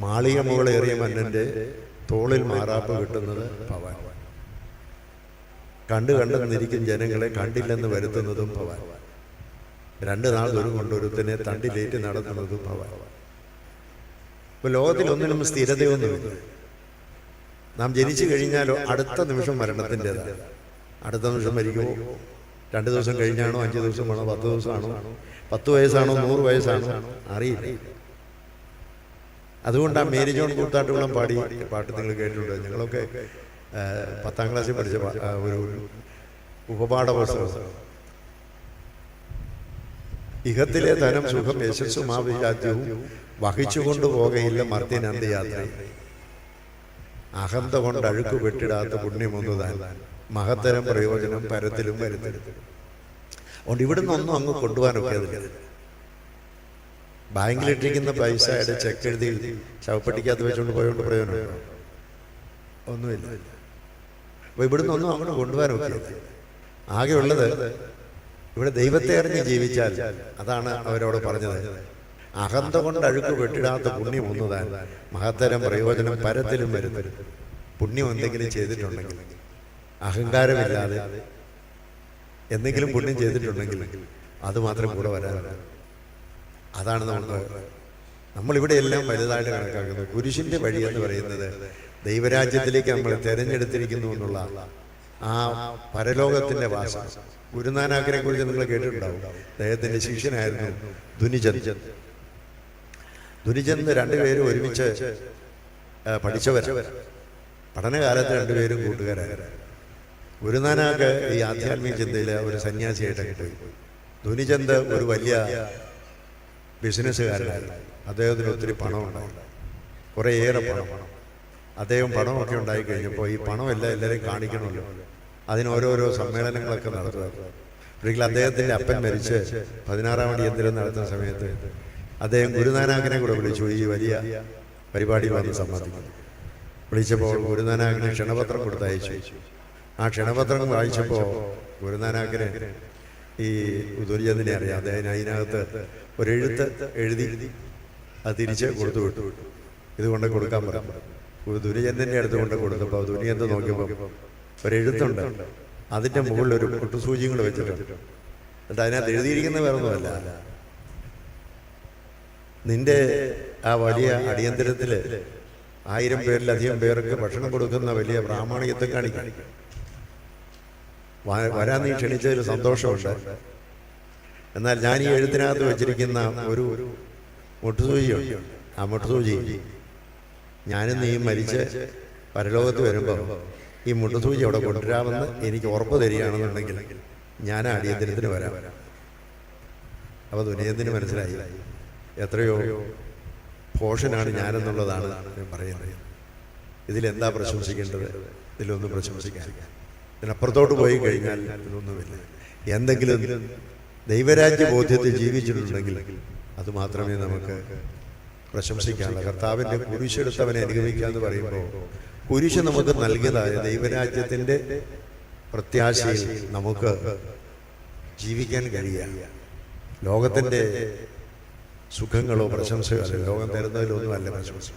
മാളിക മുകളേറിയ മന്നൻ്റെ തോളിൽ മാറാപ്പ് കിട്ടുന്നത് ഭവാൻ. കണ്ടു കണ്ടെന്നിരിക്കും ജനങ്ങളെ കണ്ടില്ലെന്ന് വരുത്തുന്നതും ഭവാൻ. 2 നാൾ ദൂരം കൊണ്ടൊരുത്തനെ തണ്ടിലേറ്റ് നടത്തുന്നതും ഭവാൻ. ഇപ്പോൾ ലോകത്തിലൊന്നിനും സ്ഥിരതയൊന്നുമില്ല. നാം ജനിച്ചു കഴിഞ്ഞാലോ അടുത്ത നിമിഷം മരണത്തിൻ്റെതാണ്. അടുത്ത നിമിഷം മരിക്കുമോ, 2 ദിവസം കഴിഞ്ഞാണോ, 5 ദിവസമാണോ, 10 ദിവസമാണോ, 10 വയസ്സാണോ, 100 വയസ്സാണോ അറിയില്ല. അതുകൊണ്ടാണ് മേരി ജോൺ കൂത്താട്ടുകുളം പാടി പാട്ട് നിങ്ങൾ കേട്ടിട്ടുണ്ട്. ഞങ്ങളൊക്കെ 10ാം ക്ലാസ്സിൽ പഠിച്ച ഒരു ഉപപാഠ പുസ്തകം. ഇഹത്തിലെ ധനം സുഖം യശസ്സും ആവിരാജ്യവും വഹിച്ചുകൊണ്ടു പോകയില്ല മർത്യൻ അന്ത്യയാത്ര. അഹന്ത കൊണ്ട് അഴുക്ക് വെട്ടിടാത്ത പുണ്യമൊന്നുതാൻ മഹത്തരം പ്രയോജനം പരത്തിലും വരുത്തരുത്. അതുകൊണ്ട് ഇവിടുന്ന് ഒന്നും അങ്ങ് കൊണ്ടുപോകാനൊക്കെ അതില്ല. ബാങ്കിലിട്ടിരിക്കുന്ന പൈസയുടെ ചെക്ക് എഴുതി ശവപ്പെട്ടിക്കകത്ത് വെച്ചുകൊണ്ട് പോയോണ്ട് പ്രയോജനമുണ്ടോ? ഒന്നുമില്ല. അപ്പോൾ ഇവിടുന്ന് ഒന്നും അങ്ങോട്ട് കൊണ്ടുപോകാനൊക്കെ ആകെയുള്ളത് ഇവിടെ ദൈവത്തെ അറിഞ്ഞ് ജീവിച്ചാൽ, അതാണ് അവരോട് പറഞ്ഞത്. അഹന്ത കൊണ്ട് അഴുക്ക് വെട്ടിടാത്ത പുണ്യം ഒന്നുതാൻ മഹത്തരം പ്രയോജനം പരത്തിലും വരുത്തരുത്. പുണ്യം എന്തെങ്കിലും ചെയ്തിട്ടുണ്ടെങ്കിൽ, അഹങ്കാരമില്ലാതെ എന്തെങ്കിലും പുണ്യം ചെയ്തിട്ടുണ്ടെങ്കിൽ അത് മാത്രം കൂടെ വരാനാണ്. അതാണ് നമ്മളിവിടെ എല്ലാം വലുതായിട്ട് കണക്കാക്കുന്നത്. കുരിശിൻ്റെ വഴി എന്ന് പറയുന്നത് ദൈവരാജ്യത്തിലേക്ക് നമ്മൾ തിരഞ്ഞെടുത്തിരിക്കുന്നു എന്നുള്ള ആ പരലോകത്തിൻ്റെ വാസന. ഗുരുനാനാക്കിനെ കുറിച്ച് നിങ്ങൾ കേട്ടിട്ടുണ്ടാവും. അദ്ദേഹത്തിൻ്റെ ശിഷ്യനായിരുന്നു ദുനിചന്ദ്. ദുനിചന്ദ് 2 പേരും ഒരുമിച്ച് പഠിച്ചവർ. പഠനകാലത്ത് 2 പേരും കൂട്ടുകാരായിരുന്നു. ഗുരുനാനാക്ക് ഈ ആധ്യാത്മിക ചിന്തയിലെ ഒരു സന്യാസിയായിട്ടൊക്കെ പോയി. ദുനിചന്ദ് ഒരു വലിയ ബിസിനസ്സുകാരനായിരുന്നു. അദ്ദേഹത്തിന് ഒത്തിരി പണമുണ്ടായി, കുറേയേറെ പണം. അദ്ദേഹം പണമൊക്കെ ഉണ്ടായി കഴിഞ്ഞപ്പോൾ ഈ പണമെല്ലാം എല്ലാവരെയും കാണിക്കണമല്ലോ. അതിന് ഓരോരോ സമ്മേളനങ്ങളൊക്കെ നടത്തുക. ഒരിക്കലും അദ്ദേഹത്തിൻ്റെ അപ്പൻ മരിച്ച് 16ാം അടിയന്തരം നടത്തുന്ന സമയത്ത് അദ്ദേഹം ഗുരുനാനാക്കിനെ കൂടെ വിളിച്ചു. ഈ വലിയ പരിപാടി വന്ന് സംബന്ധിക്കുന്നു. വിളിച്ചപ്പോൾ ഗുരുനാനാക്കിന് ക്ഷണപത്രം കൊടുത്തയച്ചു. ആ ക്ഷണപത്രം വായിച്ചപ്പോൾ ഗുരുനാനാക്കിന് ഈ ദുനിചന്ദിനെ അറിയാം. അദ്ദേഹം അതിനകത്ത് ഒരെഴുത്ത് എഴുതി അത് തിരിച്ച് കൊടുത്തു വിട്ടു. ഇതുകൊണ്ട് കൊടുക്കാൻ പറഞ്ഞു. ദുനിചന്ദിൻ്റെ അടുത്ത് കൊണ്ട് കൊടുത്തപ്പോൾ ദുനിചന്ദ് നോക്കിയപ്പോൾ ഒരെഴുത്തുണ്ട്. അതിൻ്റെ മുകളിൽ ഒരു പൊട്ടുസൂചിയും കൂടെ വെച്ചിട്ടുണ്ട്. എന്നിട്ട് അതിനകത്ത് എഴുതിയിരിക്കുന്ന വേറൊന്നുമല്ല, നിന്റെ ആ വലിയ അടിയന്തരത്തിൽ 1000 പേരിലധികം പേർക്ക് ഭക്ഷണം കൊടുക്കുന്ന വലിയ പ്രാമാണികത്തെ കാണിക്കും. വരാൻ നീ ക്ഷണിച്ചതിൽ സന്തോഷമുണ്ട്. എന്നാൽ ഞാൻ ഈ എഴുത്തിനകത്ത് വെച്ചിരിക്കുന്ന ഒരു മുട്ടുസൂചിയുണ്ട്. ആ മുട്ടുസൂചി ഞാനും നീയും മരിച്ച് പരലോകത്ത് വരുമ്പോൾ ഈ മുട്ടുസൂചി അവിടെ കൊണ്ടുവരാമെന്ന് എനിക്ക് ഉറപ്പ് തരികയാണെന്നുണ്ടെങ്കിൽ ഞാൻ ആ അടിയന്തരത്തിന് വരാം. അപ്പോൾ ദുനിയത്തിന് മനസ്സിലായി എത്രയോ പോഷനാണ് ഞാനെന്നുള്ളതാണ് ഞാൻ പറയുന്നത്. ഇതിലെന്താ പ്രശംസിക്കേണ്ടത്? ഇതിലൊന്നും പ്രശംസിക്കാൻ. ഇതിനപ്പുറത്തോട്ട് പോയി കഴിഞ്ഞാൽ ഇതൊന്നുമില്ല. എന്തെങ്കിലും ദൈവരാജ്യ ബോധ്യത്തിൽ ജീവിച്ചിട്ടുണ്ടെങ്കിൽ അത് മാത്രമേ നമുക്ക് പ്രശംസിക്കാനുള്ളൂ. കർത്താവിൻ്റെ കുരിശെടുത്തവനെ അനുഗമിക്കുക എന്ന് പറയുമ്പോൾ കുരിശ് നമുക്ക് നൽകിയതായ ദൈവരാജ്യത്തിൻ്റെ പ്രത്യാശയിൽ നമുക്ക് ജീവിക്കാൻ കഴിയുക. ലോകത്തിൻ്റെ സുഖങ്ങളോ പ്രശംസകളോ ലോകം തരുന്നതിലൊന്നുമല്ല പ്രശംസ.